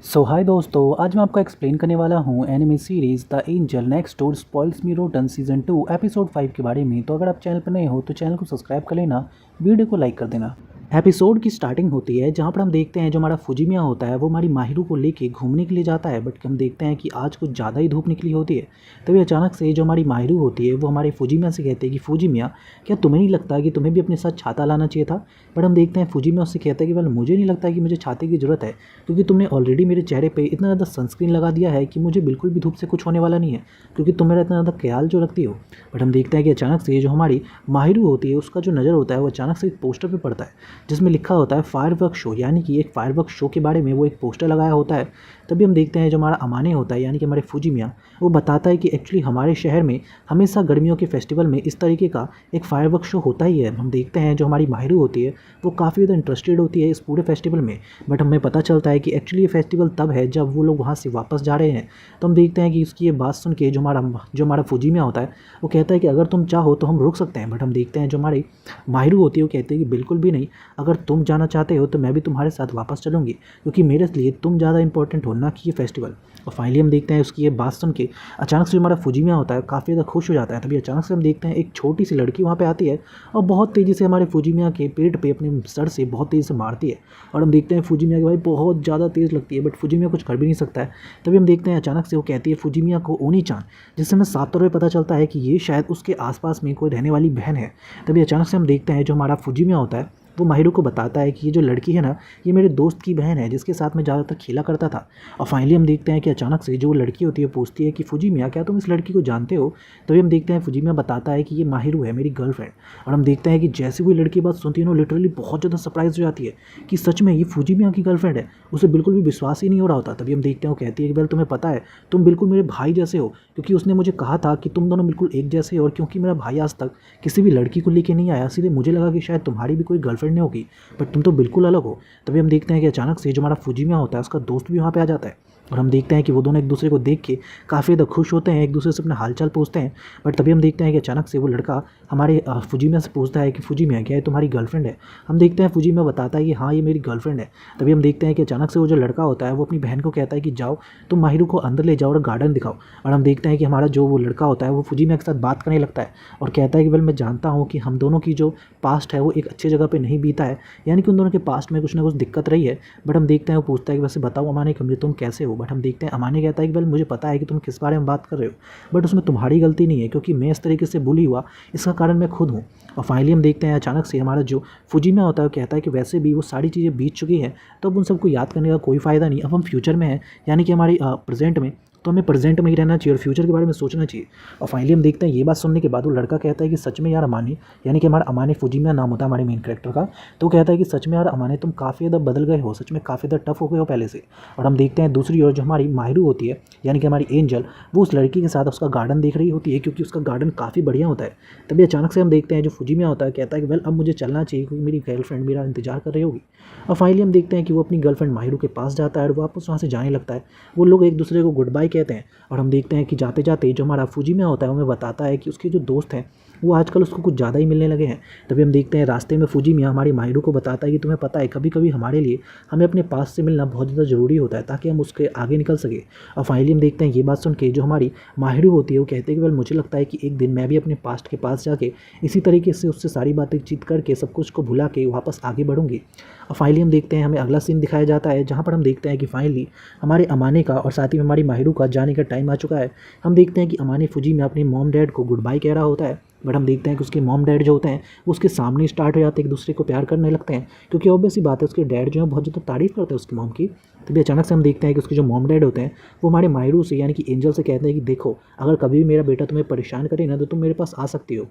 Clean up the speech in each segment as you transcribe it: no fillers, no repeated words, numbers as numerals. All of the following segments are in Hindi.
हाय दोस्तों, आज मैं आपको एक्सप्लेन करने वाला हूँ anime series the angel next door spoils me rotten season 2 episode 5 के बारे में। तो अगर आप चैनल पर नए हो तो चैनल को सब्सक्राइब कर लेना, वीडियो को लाइक कर देना। एपिसोड की स्टार्टिंग होती है जहाँ पर हम देखते हैं जो हमारा फुजिमिया होता है वो हमारी माहिरू को लेके घूमने के लिए जाता है, बट हम देखते हैं कि आज कुछ ज़्यादा ही धूप निकली होती है। तभी अचानक से जो हमारी माहिरू होती है वो हमारे फुजिमिया से कहते हैं कि फुजिमिया, क्या तुम्हें नहीं लगता कि तुम्हें भी अपने साथ छाता लाना चाहिए था। बट हम देखते हैं फुजिमिया उससे कहता है कि वेल मुझे नहीं लगता कि मुझे छाते की ज़रूरत है, क्योंकि तुमने ऑलरेडी मेरे चेहरे पे इतना ज़्यादा सनस्क्रीन लगा दिया है कि मुझे बिल्कुल भी धूप से कुछ होने वाला नहीं है, क्योंकि तुम मेरा इतना ज़्यादा ख्याल जो रखती हो। बट हम देखते हैं कि अचानक से जो हमारी माहिरू होती है उसका जो नज़र होता है वो अचानक से एक पोस्टर पे पड़ता है जिसमें लिखा होता है फायरवर्क शो, यानी कि एक फायरवर्क शो के बारे में वो एक पोस्टर लगाया होता है। तभी हम देखते हैं जो हमारा अमाने होता है यानी कि हमारे फुजिमिया, वो बताता है कि एक्चुअली हमारे शहर में हमेशा गर्मियों के फेस्टिवल में इस तरीके का एक फायरवर्क शो होता ही है। हम देखते हैं जो हमारी माहिरू होती है वो काफ़ी ज़्यादा इंटरेस्टेड होती है इस पूरे फेस्टिवल में, बट हमें पता चलता है कि एक्चुअली ये फेस्टिवल तब है जब वो लोग वहाँ से वापस जा रहे हैं। तो हम देखते हैं कि उसकी ये बात सुन के जो हमारा फुजिमिया होता है वो कहता है कि अगर तुम चाहो तो हम रुक सकते हैं। बट हम देखते हैं जो हमारी माहिरू होती है वो कहती है कि बिल्कुल भी नहीं, अगर तुम जाना चाहते हो तो मैं भी तुम्हारे साथ वापस चलूँगी, क्योंकि मेरे लिए तुम ज़्यादा इंपॉर्टेंट हो ना कि ये फेस्टिवल। और फाइनली हम देखते हैं उसकी ये बात सुन के अचानक से जो हमारा फुजिमिया होता है काफ़ी ज़्यादा खुश हो जाता है। तभी अचानक से हम देखते हैं एक छोटी सी लड़की वहाँ पे आती है और बहुत तेज़ी से हमारे फुजिमिया के पेट पे अपने सर से बहुत तेज़ी से मारती है। और हम देखते हैं फुजिमिया की भाई बहुत ज़्यादा तेज़ लगती है, बट फुजिमिया कुछ कर भी नहीं सकता है। तभी हम देखते हैं अचानक से वो कहती है फुजिमिया को ओनी चान, जिससे हमें साफ तौर पर पता चलता है कि ये शायद उसके आसपास में कोई रहने वाली बहन है। तभी अचानक से हम देखते हैं जो हमारा फुजिमिया होता है वो माहिरू को बताता है कि ये जो लड़की है ना, ये मेरे दोस्त की बहन है जिसके साथ मैं ज़्यादातर खेला करता था। और फाइनली हम देखते हैं कि अचानक से जो लड़की होती है पूछती है कि फुजिमिया, क्या तुम इस लड़की को जानते हो। तभी हम देखते हैं फुजिमिया बताता है कि ये माहिरू है, मेरी गर्लफ्रेंड। और हम देखते हैं कि जैसे वो लड़की बात सुनती है ना, लिटरली बहुत ज़्यादा सरप्राइज हो जाती है कि सच में ये फुजिमिया की गर्लफ्रेंड है। उसे बिल्कुल भी विश्वास ही नहीं हो रहा होता। तभी हम देखते हैं वो कहती है कि वेल तुम्हें पता है तुम बिल्कुल मेरे भाई जैसे हो, क्योंकि उसने मुझे कहा था कि तुम दोनों बिल्कुल एक जैसे हो। और क्योंकि मेरा भाई आज तक किसी भी लड़की को लेके नहीं आया, इसलिए मुझे लगा कि शायद तुम्हारी भी कोई गर्लफ्रेंड नहीं होगी, बट तुम तो बिल्कुल अलग हो। तभी हम देखते हैं कि अचानक से जो हमारा फुजिमिया होता है उसका दोस्त भी वहाँ पे आ जाता है। और हम देखते हैं कि वो दोनों एक दूसरे को देख के काफ़ी ज़्यादा खुश होते हैं, एक दूसरे से अपना हालचाल पूछते हैं। बट तभी हम देखते हैं कि अचानक से वो लड़का हमारे फुजिमिया से पूछता है कि फुजिमिया, क्या ये तुम्हारी गर्लफ्रेंड है। हम देखते हैं फुजिमिया बताता है कि हाँ ये मेरी गर्लफ्रेंड है। तभी हम देखते हैं कि अचानक से वो जो लड़का होता है वो अपनी बहन को कहता है कि जाओ तुम माहिरू को अंदर ले जाओ और गार्डन दिखाओ। और हम देखते हैं कि हमारा जो वो लड़का होता है वो फुजिमिया के साथ बात करने लगता है और कहता है कि वेल मैं जानता हूँ कि हम दोनों की जो पास्ट है वो एक अच्छी जगह पर नहीं बीता है, यानी कि उन दोनों के पास्ट में कुछ ना कुछ दिक्कत रही है। बट हम देखते हैं वो पूछता है कि वैसे बताओ अमाने कमरे तुम कैसे हो। बट हम देखते हैं अमाने कहता है कि वेल मुझे पता है कि तुम किस बारे में बात कर रहे हो, बट उसमें तुम्हारी गलती नहीं है, क्योंकि मैं इस तरीके से बुली हुआ इसका कारण मैं खुद हूँ। और फाइनली हम देखते हैं अचानक से हमारा जो फुजिमिया होता है वो कहता है कि वैसे भी वो सारी चीज़ें बीत चुकी हैं, तो अब उन सबको याद करने का कोई फ़ायदा नहीं। अब हम फ्यूचर में हैं, यानी कि हमारी प्रेजेंट में, तो हमें प्रेजेंट में ही रहना चाहिए और फ्यूचर के बारे में सोचना चाहिए। और फाइनली हम देखते हैं ये बात सुनने के बाद वो लड़का कहता है कि सच में यार अमाने, यानी कि हमारा अमाने फुजिमिया नाम होता है हमारे मेन कैरेक्टर का, तो कहता है कि सच में यार अमाने तुम काफ़ी ज़्यादा बदल गए हो, सच में काफ़ी ज़्यादा टफ हो गए हो पहले से। और हम देखते हैं दूसरी ओर जो हमारी माहिरू होती है यानी कि हमारी एंजल, वो उस लड़की के साथ उसका गार्डन देख रही होती है, क्योंकि उसका गार्डन काफ़ी बढ़िया होता है। तभी अचानक से हम देखते हैं जो फुजिमिया होता है कहता है कि वेल अब मुझे चलना चाहिए, क्योंकि मेरी गर्लफ्रेंड मेरा इंतजार कर रही होगी। और फाइनली हम देखते हैं कि वो अपनी गर्लफ्रेंड माहिरू के पास जाता है और वापस वहाँ से जाने लगता है। वो लोग एक दूसरे को गुड बाय कहते हैं। और हम देखते हैं कि जाते जाते जो हमारा फुजिमिया होता है हमें बताता है कि उसके जो दोस्त हैं वो आजकल उसको कुछ ज़्यादा ही मिलने लगे हैं। तभी हम देखते हैं रास्ते में फुजिमिया हमारी माहिरू को बताता है कि तुम्हें पता है कभी कभी हमारे लिए हमें अपने पास से मिलना बहुत ज़्यादा ज़रूरी होता है ताकि हम उसके आगे निकल सके। और फाइनली हम देखते हैं ये बात सुन के जो हमारी माहिरू होती है वो कहते हैं कि वेल मुझे लगता है कि एक दिन मैं भी अपने पास्ट के पास जाके इसी तरीके से उससे सारी बातें चीत करके सब कुछ को भुला के वापस आगे बढ़ूंगी। और फाइनली हम देखते हैं हमें अगला सीन दिखाया जाता है जहाँ पर हम देखते हैं कि फाइनली हमारे अमाने का और साथ ही में हमारी माहिरू का जाने का टाइम आ चुका है। हम देखते हैं कि अमाने फुजिमिया अपने मॉम डैड को गुड बाय कह रहा होता है, बट हम देखते हैं कि उसके मॉम डैड जो होते हैं वो उसके सामने स्टार्ट हो जाते हैं, एक दूसरे को प्यार करने लगते हैं, क्योंकि ऑब्वियस सी बात है उसके डैड जो है बहुत ज़्यादा तारीफ़ करते हैं उसकी मॉम की। तभी अचानक से हम देखते हैं कि उसके जो मॉम डैड होते हैं वो हमारे माहिरू से यानी कि एंजल से कहते हैं कि देखो अगर कभी भी मेरा बेटा तुम्हें परेशान करे ना तो तुम मेरे पास आ सकती हो,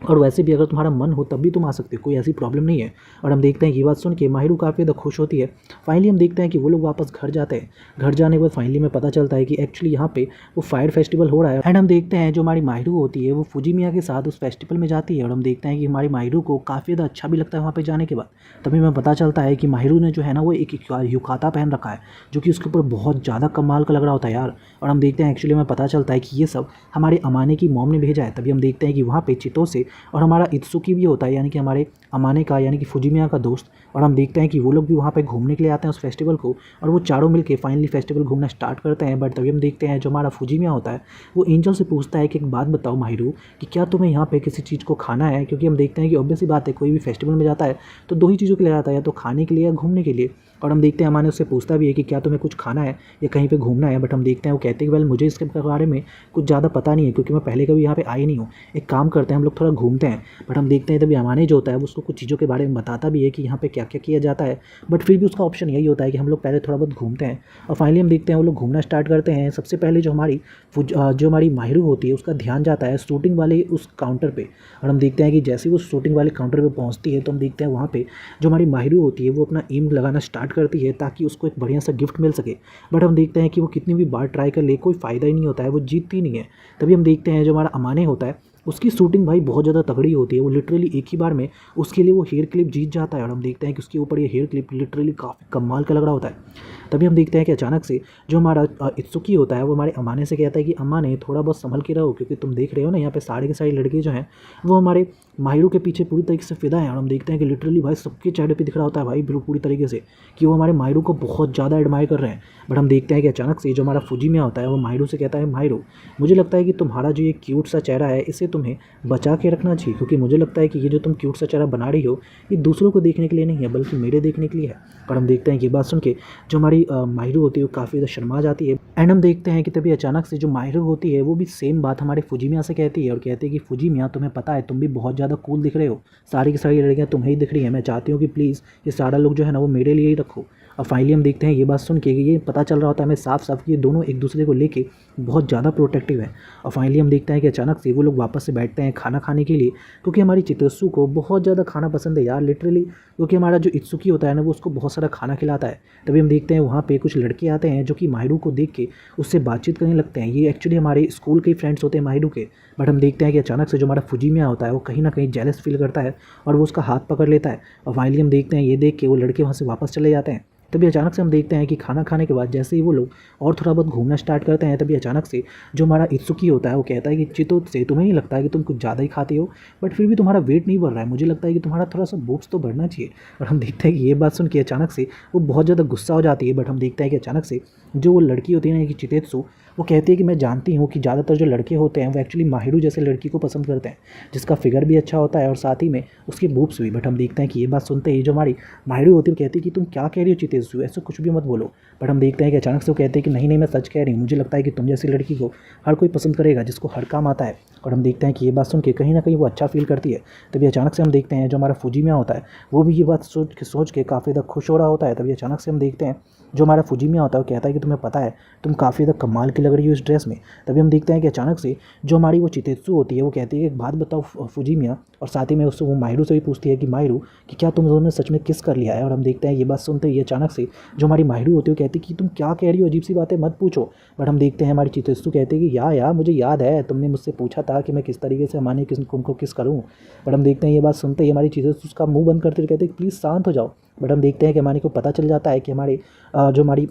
और वैसे भी अगर तुम्हारा मन हो तब भी तुम आ सकते हो, कोई ऐसी प्रॉब्लम नहीं है। और हम देखते हैं कि ये बात सुन के माहिरू काफ़ी ज़्यादा खुश होती है। फाइनली हम देखते हैं कि वो लोग वापस घर जाते हैं। घर जाने के बाद फाइनली में पता चलता है कि एक्चुअली यहाँ पे वो फायर फेस्टिवल हो रहा है। एंड हम देखते हैं जो हमारी माहिरू होती है वो फुजिमिया के साथ उस फेस्टिवल में जाती है। और हम देखते हैं कि हमारी माहिरू को काफ़ी ज़्यादा अच्छा भी लगता है वहाँ पर जाने के बाद। तभी हमें पता चलता है कि माहिरू ने जो है ना वो एक युकाता पहन रखा है, जो कि उसके ऊपर बहुत ज़्यादा कमाल का लग रहा होता है यार। और हम देखते हैं एक्चुअली हमें पता चलता है कि ये सब हमारे अमाने की मॉम ने भेजा है। तभी हम देखते हैं कि वहाँ पे चितों से और हमारा इत्सुकी भी होता है यानी कि हमारे अमाने का यानी कि फुजिमिया का दोस्त। और हम देखते हैं कि वो लोग भी वहाँ पे घूमने के लिए आते हैं उस फेस्टिवल को, और वो चारों मिलके फाइनली फेस्टिवल घूमना स्टार्ट करते हैं। बट तभी हम देखते हैं जो हमारा फुजिमिया होता है वो एंजल से पूछता है कि एक बात बताओ माहिरू कि क्या तुम्हें यहाँ पे किसी चीज़ को खाना है, क्योंकि हम देखते हैं कि ऑब्वियस सी बात है कोई भी फेस्टिवल में जाता है तो दो ही चीज़ों के लिए जाता है, या तो खाने के लिए या घूमने के लिए। और हम देखते हैं अमाने उससे पूछता भी है कि क्या तुम्हें कुछ खाना है या कहीं पे घूमना है। बट हम देखते हैं वो कहते हैं कि वेल मुझे इसके बारे में कुछ ज़्यादा पता नहीं है, क्योंकि मैं पहले कभी यहाँ पे आई नहीं हूँ। एक काम करते हैं हम लोग थोड़ा घूमते हैं। बट हम देखते हैं तभी अमाने जो होता है वो उसको कुछ चीज़ों के बारे में बताता भी है कि यहाँ पे क्या क्या किया जाता है। बट फिर भी उसका ऑप्शन यही होता है कि हम लोग पहले थोड़ा बहुत घूमते हैं। और फाइनली हम देखते हैं वो लोग घूमना स्टार्ट करते हैं। सबसे पहले जो हमारी माहिरू होती है उसका ध्यान जाता है शूटिंग वाले उस काउंटर पे। और हम देखते हैं कि जैसे वो शूटिंग वाले काउंटर पे पहुंचती है तो हम देखते हैं वहाँ पे जो हमारी माहिरू होती है वो अपना एम लगाना स्टार्ट करती है ताकि उसको एक बढ़िया सा गिफ्ट मिल सके। बट हम देखते हैं कि वो कितनी भी बार ट्राई कर ले कोई फ़ायदा ही नहीं होता है, वो जीतती नहीं है। तभी हम देखते हैं जो हमारा अमाने होता है उसकी शूटिंग भाई बहुत ज़्यादा तगड़ी होती है। वो लिटरली एक ही बार में उसके लिए वो हेयर क्लिप जीत जाता है। और हम देखते हैं कि उसके ऊपर ये हेयर क्लिप लिटरली काफ़ी कमाल का लग रहा होता है। तभी हम देखते हैं कि अचानक से जो हमारा इत्सुकी होता है वो हमारे अमाने से कहता है कि अमाने थोड़ा बहुत संभल के रहो, क्योंकि तुम देख रहे हो ना यहाँ पे सारे के सारे लड़के जो हैं वो हमारे माहिरू के पीछे पूरी तरीके से फिदा है। और हम देखते हैं कि लिटरली भाई सबके चेहरे पे दिख रहा होता है भाई बिल्कुल पूरी तरीके से कि वो हमारे माहिरू को बहुत ज़्यादा एडमायर कर रहे हैं। बट हम देखते हैं कि अचानक से जो हमारा फुजिमिया होता है वो माहिरू से कहता है माहिरू मुझे लगता है कि तुम्हारा जो ये क्यूट सा चेहरा है इसे तुम्हें बचा के रखना चाहिए, क्योंकि मुझे लगता है कि ये जो तुम क्यूट सा चेहरा बना रही हो ये दूसरों को देखने के लिए नहीं है बल्कि मेरे देखने के लिए है। और हम देखते हैं कि ये बात सुन के जो हमारी माहिरू होती है वो काफ़ी ज़्यादा शर्मा जाती है। एंड हम देखते हैं कि तभी अचानक से जो माहिरू होती है वो भी सेम बात हमारे फुजिमिया से कहती है और कहती है कि फुजिमिया तुम्हें पता है तुम भी बहुत ज़्यादा कूल दिख रहे हो, सारी की सारी लड़कियाँ तुम्हें ही दिख रही हैं, मैं चाहती हूँ कि प्लीज़ ये सारा लोग जो है ना वो मेरे लिए ही रखो। और फाइनली हम देखते हैं ये बात सुन के ये पता चल रहा होता है हमें साफ साफ कि ये दोनों एक दूसरे को लेके बहुत ज़्यादा प्रोटेक्टिव है। और फाइनली हम देखते हैं कि अचानक से वो लोग वापस से बैठते हैं खाना खाने के लिए, क्योंकि हमारी चित्सू को बहुत ज़्यादा खाना पसंद है यार लिटरली, क्योंकि हमारा जो इत्सुकी होता है ना वो उसको बहुत सारा खाना खिलाता है। तभी हम देखते हैं वहाँ पे कुछ लड़के आते हैं जो कि माहिरू को देख के उससे बातचीत करने लगते हैं। ये एक्चुअली हमारे स्कूल के फ्रेंड्स होते हैं माहिरू के। बट हम देखते हैं कि अचानक से जो हमारा फुजिमिया होता है वो कहीं ना कहीं जेलस फील करता है और वो उसका हाथ पकड़ लेता है। और फाइनली हम देखते हैं ये देख के वो लड़के वहाँ से वापस चले जाते हैं। तभी अचानक से हम देखते हैं कि खाना खाने के बाद जैसे ही वो लोग और थोड़ा बहुत घूमना स्टार्ट करते हैं तभी अचानक से जो हमारा इत्सुकी होता है वो कहता है कि चितो से तुम्हें नहीं लगता है कि तुम कुछ ज़्यादा ही खाते हो, बट फिर भी तुम्हारा वेट नहीं बढ़ रहा है, मुझे लगता है कि तुम्हारा थोड़ा सा बोब्स तो बढ़ना चाहिए। और हम देखते हैं कि ये बात सुन के अचानक से वो बहुत ज़्यादा गुस्सा हो जाती है। बट हम देखते हैं कि अचानक से जो वो लड़की होती है ना कि चितेत्सु वो कहती है कि मैं जानती हूँ कि ज़्यादातर जो लड़के होते हैं वो एक्चुअली माहिरू जैसे लड़की को पसंद करते हैं जिसका फिगर भी अच्छा होता है और साथ ही में उसके बूब्स भी। बट हम देखते हैं कि ये बात सुनते ही जो हमारी माहिरू होती है वो कहती है कि तुम क्या कह रही हो चितेत्सु, ऐसा कुछ भी मत बोलो। बट हम देखते हैं कि अचानक से वो कहते हैं कि नहीं नहीं मैं सच कह रही हूँ, मुझे लगता है कि तुम जैसी लड़की को हर कोई पसंद करेगा जिसको हर काम आता है। और हम देखते हैं कि ये बात सुन के कहीं ना कहीं वो अच्छा फील करती है। तभी अचानक से हम देखते हैं जो हमारा फुजिमिया होता है वो भी ये बात सोच के काफ़ी ज़्यादा खुश हो रहा होता है। तभी अचानक से हम देखते हैं जो हमारा फुजिमिया होता है वो कहता है कि तुम्हें पता है तुम काफ़ी ज़्यादा कमाल की लग रही हो इस ड्रेस में। तभी हम देखते हैं कि अचानक से जो हमारी वो चितेत्सु होती है वो कहती है कि एक बात बताओ फुजिमिया, और साथ ही में उससे वो माहिरू से भी पूछती है कि माहिरू कि क्या तुम दोनों ने सच में किस कर लिया है। और हम देखते हैं ये बात सुनते ही अचानक से जो हमारी माहिरू होती है वो कहती है कि तुम क्या कह रही हो, अजीब सी बातें मत पूछो। बट हम देखते हैं हमारी चितेत्सु कहती है कि यार मुझे याद है तुमने मुझसे पूछा था कि मैं किस तरीके से हमारे उनको किस करूँ। बट हम देखते हैं ये बात सुनते ही हमारी चितेत्सु उसका मुँह बंद करते हुए कहते हैं प्लीज़ शांत हो जाओ। बट हम देखते हैं कि हमारे को पता चल जाता है कि हमारे जो हमारी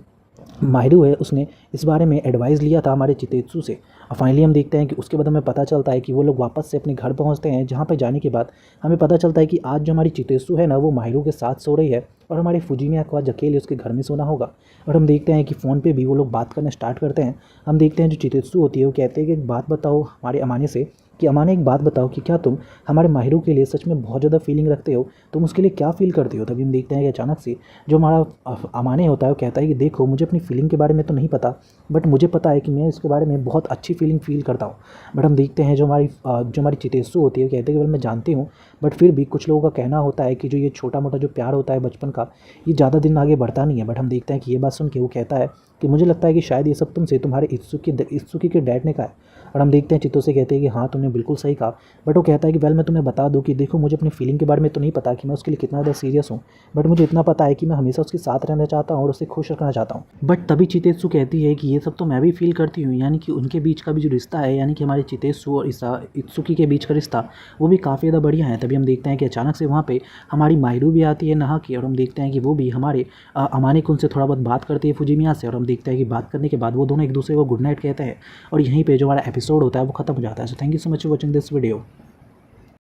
माहिरू है उसने इस बारे में एडवाइस लिया था हमारे चितेत्सु से। और फाइनली हम देखते हैं कि उसके बाद हमें पता चलता है कि वो लोग वापस से अपने घर पहुंचते हैं, जहां पे जाने के बाद हमें पता चलता है कि आज जो हमारी चितेत्सु है ना वो माहिरू के साथ सो रही है और हमारे फुजिमिया को आज अकेले उसके घर में सोना होगा। और हम देखते हैं कि फ़ोन पे भी वो लोग बात करना स्टार्ट करते हैं। हम देखते हैं जो चितेत्सु होती है वो कहते हैं कि एक बात बताओ हमारे अमाने से कि अमाने एक बात बताओ कि क्या तुम हमारे माहिरू के लिए सच में बहुत ज़्यादा फीलिंग रखते हो, तुम उसके लिए क्या फ़ील करते हो। तभी हम देखते हैं कि अचानक से जो हमारा अमाने होता है वो कहता है कि देखो मुझे अपनी फीलिंग के बारे में तो नहीं पता, बट मुझे पता है कि मैं इसके बारे में बहुत अच्छी फीलिंग फील करता हूँ। बट हम देखते हैं जो हमारी चितेत्सु होती है कहते हैं कि वेल मैं जानती हूँ, बट फिर भी कुछ लोगों का कहना होता है कि जो ये छोटा मोटा जो प्यार होता है बचपन का ये ज़्यादा दिन आगे बढ़ता नहीं है। बट हम देखते हैं कि ये बात सुन के वो कहता है कि मुझे लगता है कि शायद ये सब तुमसे तुम्हारे इत्सुकी के डैड ने कहा है। और हम देखते हैं चित्तो से कहते हैं कि हाँ तुमने बिल्कुल सही कहा। बट वो कहता है कि वेल मैं तुम्हें बता दूं कि देखो मुझे अपनी फीलिंग के बारे में तो नहीं पता कि मैं उसके लिए कितना ज़्यादा सीरियस हूँ, बट मुझे इतना पता है कि मैं हमेशा उसके साथ रहना चाहता हूँ और उसे खुश रखना चाहता हूँ। बट तभी चितेत्सु कहती है कि ये सब तो मैं भी फील करती हूँ, यानी कि उनके बीच का भी जो रिश्ता है यानी कि हमारे चितेत्सु और इत्सुकी के बीच का रिश्ता वो भी काफ़ी ज़्यादा बढ़िया है। तभी हम देखते हैं कि अचानक से वहाँ पर हमारी माहिरू भी आती है नहा के, और हम देखते हैं कि वो भी हमारे अमाने कुन से थोड़ा बहुत बात करती है फुजिमिया से। और हम देखते हैं कि बात करने के बाद वो दोनों एक दूसरे को गुड नाइट कहते हैं और यहीं पर जो हमारा एपिसोड होता है वो खत्म हो जाता है। So thank you so much for watching this video.